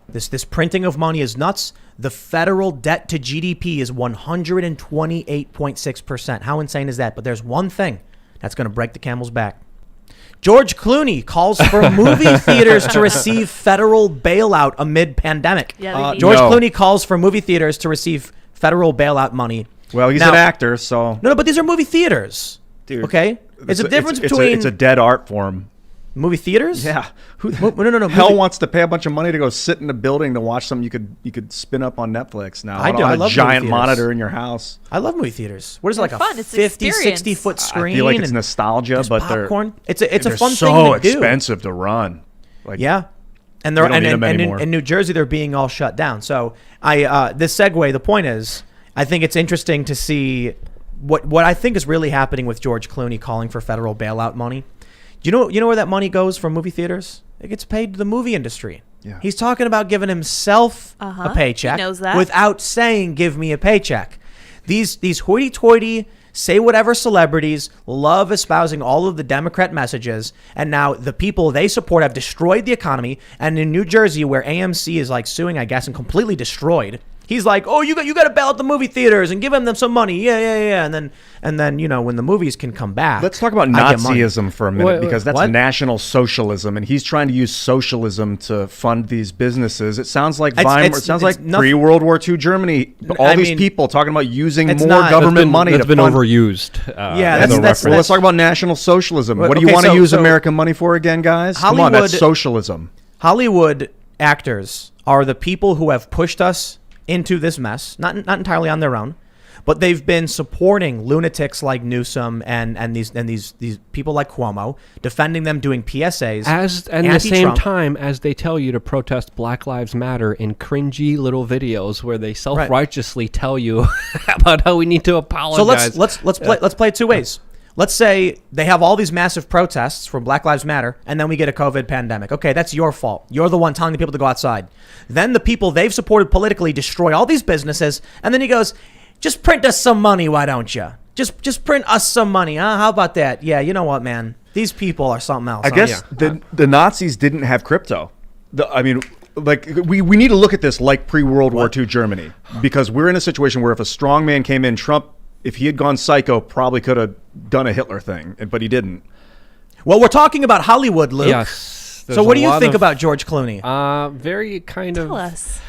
This printing of money is nuts. The federal debt to GDP is 128.6%. How insane is that? But there's one thing that's going to break the camel's back. George Clooney calls for movie theaters to receive federal bailout amid pandemic. George Clooney calls for movie theaters to receive federal bailout money. Well, he's an actor, so... No, but these are movie theaters. Dude. Okay? It's a difference between... It's a dead art form. Movie theaters? Yeah. No. Hell wants to pay a bunch of money to go sit in a building to watch something you could spin up on Netflix now. I do. On I a love giant movie monitor in your house. I love movie theaters. What is it, like fun. a It's 50, experience. 60-foot screen? I feel like it's nostalgia, but popcorn. It's a fun thing so to do. expensive to run. Like, yeah. And they're in New Jersey, they're being all shut down. So this segue, the point is, I think it's interesting to see what I think is really happening with George Clooney calling for federal bailout money. You know where that money goes from movie theaters? It gets paid to the movie industry. Yeah. He's talking about giving himself a paycheck. He knows that. Without saying, give me a paycheck. These hoity-toity, say whatever celebrities love espousing all of the Democrat messages, and now the people they support have destroyed the economy. And in New Jersey, where AMC is like suing, I guess, and completely destroyed, he's like, oh, you got to bail out the movie theaters and give them some money. Yeah. And then when the movies can come back. Let's talk about Nazism for a minute, because that's National Socialism, and he's trying to use socialism to fund these businesses. It sounds like pre-World War II Germany. All these people talking about using more government money to fund. That's been overused. Well, let's talk about National Socialism. What do you want to use American money for again, guys? Come on, that's socialism. Hollywood actors are the people who have pushed us into this mess, not entirely on their own, but they've been supporting lunatics like Newsom and these people like Cuomo, defending them, doing PSAs and the same time as they tell you to protest Black Lives Matter in cringy little videos where they self-righteously tell you about how we need to apologize. So let's play it two ways. Let's say they have all these massive protests from Black Lives Matter, and then we get a COVID pandemic. Okay, that's your fault. You're the one telling the people to go outside. Then the people they've supported politically destroy all these businesses, and then he goes, just print us some money, why don't you? Just print us some money, huh? How about that? Yeah, you know what, man? These people are something else. I guess the Nazis didn't have crypto. We need to look at this like pre-World War II Germany, because we're in a situation where if a strong man came in, Trump, if he had gone psycho, probably could have done a Hitler thing, but he didn't. Well, we're talking about Hollywood, Luke. Yes. So what do you think about George Clooney? Very kind of... Tell us.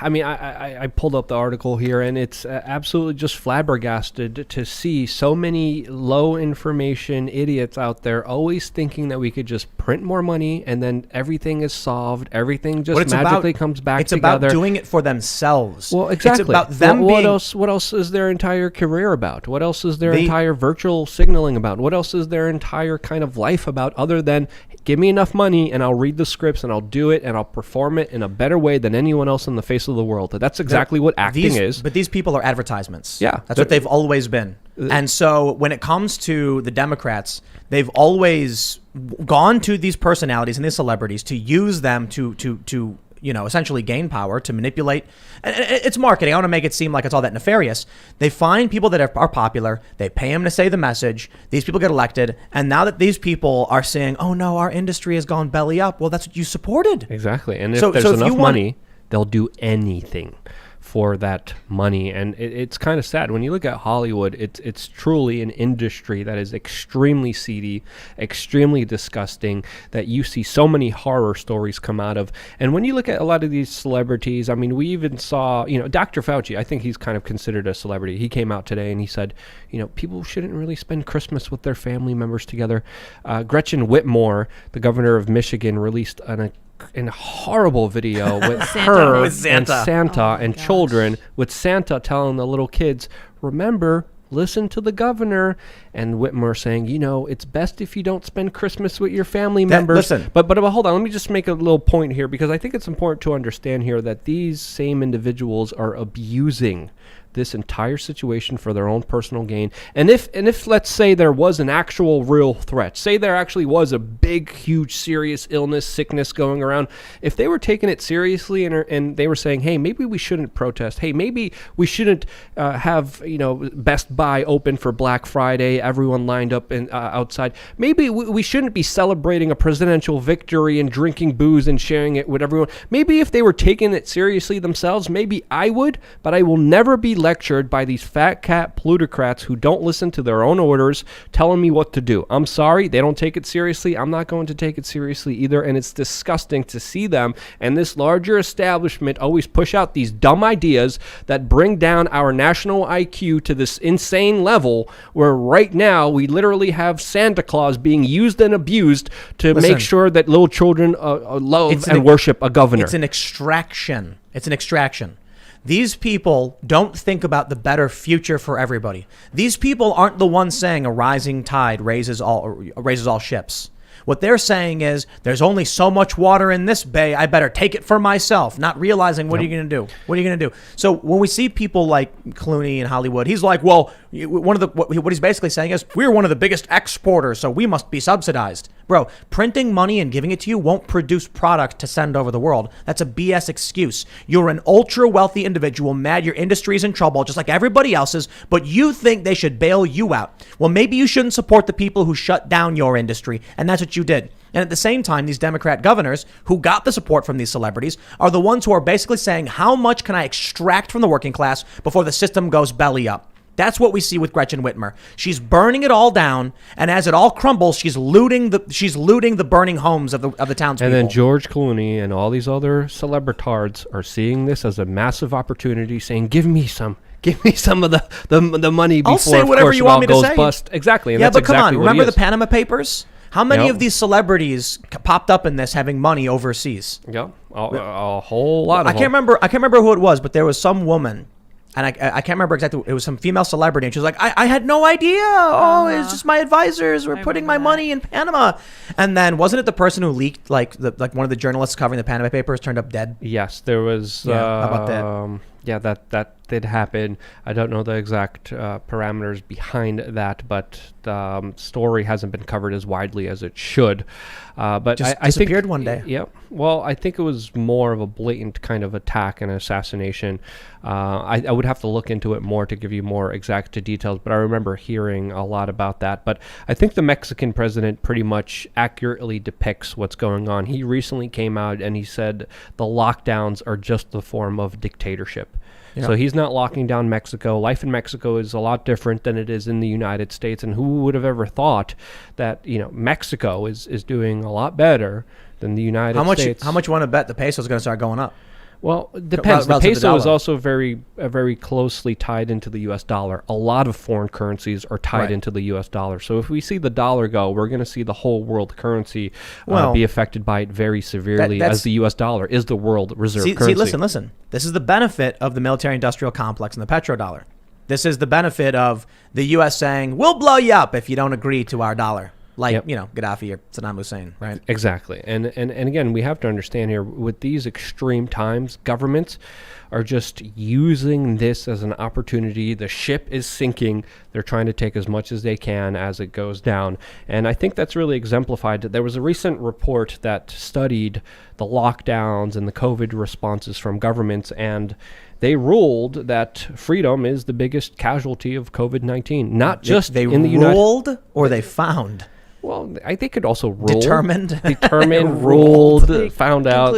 I mean, I pulled up the article here, and it's absolutely just flabbergasted to see so many low information idiots out there always thinking that we could just print more money and then everything is solved. Everything just magically comes back together. It's about doing it for themselves. Well, exactly. It's about them what else is their entire career about? What else is their entire virtual signaling about? What else is their entire kind of life about other than give me enough money and I'll read the scripts and I'll do it and I'll perform it in a better way than anyone else on the face of the world. That's exactly what acting is. But these people are advertisements. Yeah. That's what they've always been. And so when it comes to the Democrats, they've always gone to these personalities and these celebrities to use them to essentially gain power, to manipulate. And it's marketing. I want to make it seem like it's all that nefarious. They find people that are popular. They pay them to say the message. These people get elected. And now that these people are saying, oh, no, our industry has gone belly up. Well, that's what you supported. Exactly. And if there's enough money, they'll do anything for that money. And it's kind of sad when you look at Hollywood. It's truly an industry that is extremely seedy, extremely disgusting, that you see so many horror stories come out of. And when you look at a lot of these celebrities, I mean, we even saw, Dr. Fauci, I think he's kind of considered a celebrity. He came out today and he said, people shouldn't really spend Christmas with their family members together. Gretchen Whitmer, the governor of Michigan, released in a horrible video with her and Santa and children, with Santa telling the little kids, remember, listen to the governor, and Whitmer saying, it's best if you don't spend Christmas with your family members. But hold on, let me just make a little point here, because I think it's important to understand here that these same individuals are abusing this entire situation for their own personal gain. And if let's say there was an actual real threat, say there actually was a big, huge, serious illness, sickness going around, if they were taking it seriously and they were saying, hey, maybe we shouldn't protest, hey, maybe we shouldn't have Best Buy open for Black Friday, everyone lined up and outside, maybe we shouldn't be celebrating a presidential victory and drinking booze and sharing it with everyone. Maybe if they were taking it seriously themselves, maybe I would, but I will never be lectured by these fat cat plutocrats who don't listen to their own orders telling me what to do. I'm sorry, they don't take it seriously. I'm not going to take it seriously either, and it's disgusting to see them and this larger establishment always push out these dumb ideas that bring down our national IQ to this insane level where right now we literally have Santa Claus being used and abused to make sure that little children love and worship a governor. It's an extraction. It's an extraction. These people don't think about the better future for everybody. These people aren't the ones saying a rising tide raises all ships. What they're saying is there's only so much water in this bay. I better take it for myself, not realizing what are you going to do? What are you going to do? So when we see people like Clooney in Hollywood, he's like, well, what he's basically saying is we're one of the biggest exporters, so we must be subsidized. Bro, printing money and giving it to you won't produce product to send over the world. That's a BS excuse. You're an ultra wealthy individual, mad your industry's in trouble, just like everybody else's, but you think they should bail you out. Well, maybe you shouldn't support the people who shut down your industry, and that's what you did. And at the same time, these Democrat governors who got the support from these celebrities are the ones who are basically saying, how much can I extract from the working class before the system goes belly up? That's what we see with Gretchen Whitmer. She's burning it all down, and as it all crumbles, she's looting the burning homes of the townspeople. And then George Clooney and all these other celebritards are seeing this as a massive opportunity, saying, "Give me some of the money before I'll say whatever of course, you it want all me to goes say." bust." Exactly. And yeah, that's but come exactly on, what remember he the is. Panama Papers? How many Yep. of these celebrities popped up in this having money overseas? Yeah, a whole lot of I can't remember who it was, but there was some woman. And I can't remember exactly. It was some female celebrity, and she was like, "I had no idea. Oh, it's just my advisors were putting my money in Panama." And then wasn't it the person who leaked, like one of the journalists covering the Panama Papers turned up dead? Yes, there was. Yeah, how about that? Yeah, that did happen. I don't know the exact parameters behind that, but the story hasn't been covered as widely as it should. But Just I think disappeared one day. Yeah. Well, I think it was more of a blatant kind of attack and assassination. I would have to look into it more to give you more exact details, but I remember hearing a lot about that. But I think the Mexican president pretty much accurately depicts what's going on. He recently came out and he said the lockdowns are just the form of dictatorship. Yeah. So he's not locking down Mexico. Life in Mexico is a lot different than it is in the United States. And who would have ever thought that, Mexico is doing a lot better than the United States? How much you want to bet the peso is going to start going up? Well, it depends. The peso is also very closely tied into the U.S. dollar. A lot of foreign currencies are tied into the U.S. dollar. So if we see the dollar go, we're going to see the whole world currency be affected by it very severely, as the U.S. dollar is the world reserve currency. See, listen. This is the benefit of the military-industrial complex and the petrodollar. This is the benefit of the U.S. saying, we'll blow you up if you don't agree to our dollar. Like, Gaddafi or Saddam Hussein, right? Exactly. And again, we have to understand here, with these extreme times, governments are just using this as an opportunity. The ship is sinking. They're trying to take as much as they can as it goes down. And I think that's really exemplified. There was a recent report that studied the lockdowns and the COVID responses from governments, and they ruled that freedom is the biggest casualty of COVID-19. Not just they in the United States. They ruled or they found? Well, I think it also ruled. Determined, ruled, found out,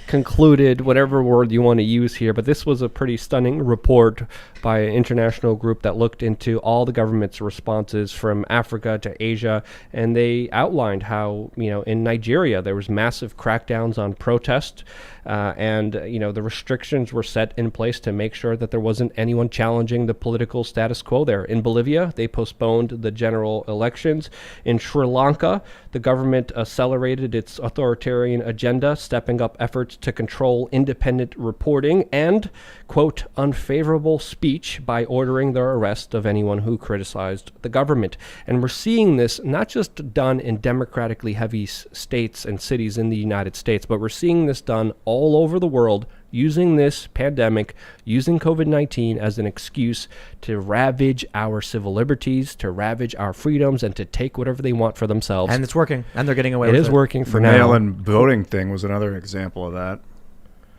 concluded, whatever word you want to use here. But this was a pretty stunning report by an international group that looked into all the government's responses from Africa to Asia. And they outlined how, in Nigeria, there was massive crackdowns on protest. And the restrictions were set in place to make sure that there wasn't anyone challenging the political status quo there. In Bolivia, they postponed the general elections. In Sri Lanka, the government accelerated its authoritarian agenda, stepping up efforts to control independent reporting and, quote, unfavorable speech by ordering the arrest of anyone who criticized the government. And we're seeing this not just done in democratically heavy states and cities in the United States, but we're seeing this done all over the world using this pandemic, using COVID-19 as an excuse to ravage our civil liberties, to ravage our freedoms, and to take whatever they want for themselves. And it's working. And they're getting away with it. It is working for The now. mail-in voting thing was another example of that.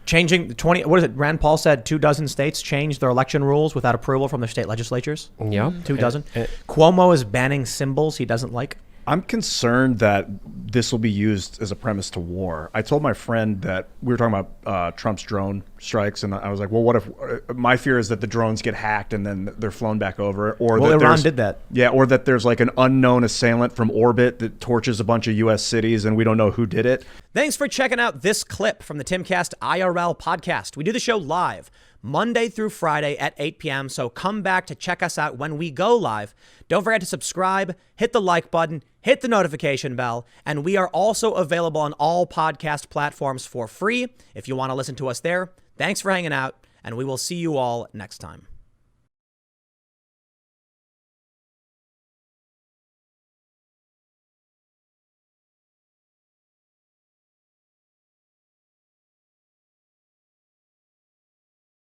Changing the 20, what is it? Rand Paul said 24 states changed their election rules without approval from their state legislatures. Yeah. 24. Cuomo is banning symbols he doesn't like. I'm concerned that this will be used as a premise to war. I told my friend that we were talking about Trump's drone strikes, and I was like, well, what if my fear is that the drones get hacked and then they're flown back over? Or Well, that Iran did that. Yeah, or that there's like an unknown assailant from orbit that torches a bunch of U.S. cities and we don't know who did it. Thanks for checking out this clip from the Timcast IRL podcast. We do the show live Monday through Friday at 8 p.m. So come back to check us out when we go live. Don't forget to subscribe, hit the like button, hit the notification bell, and we are also available on all podcast platforms for free if you want to listen to us there. Thanks for hanging out, and we will see you all next time.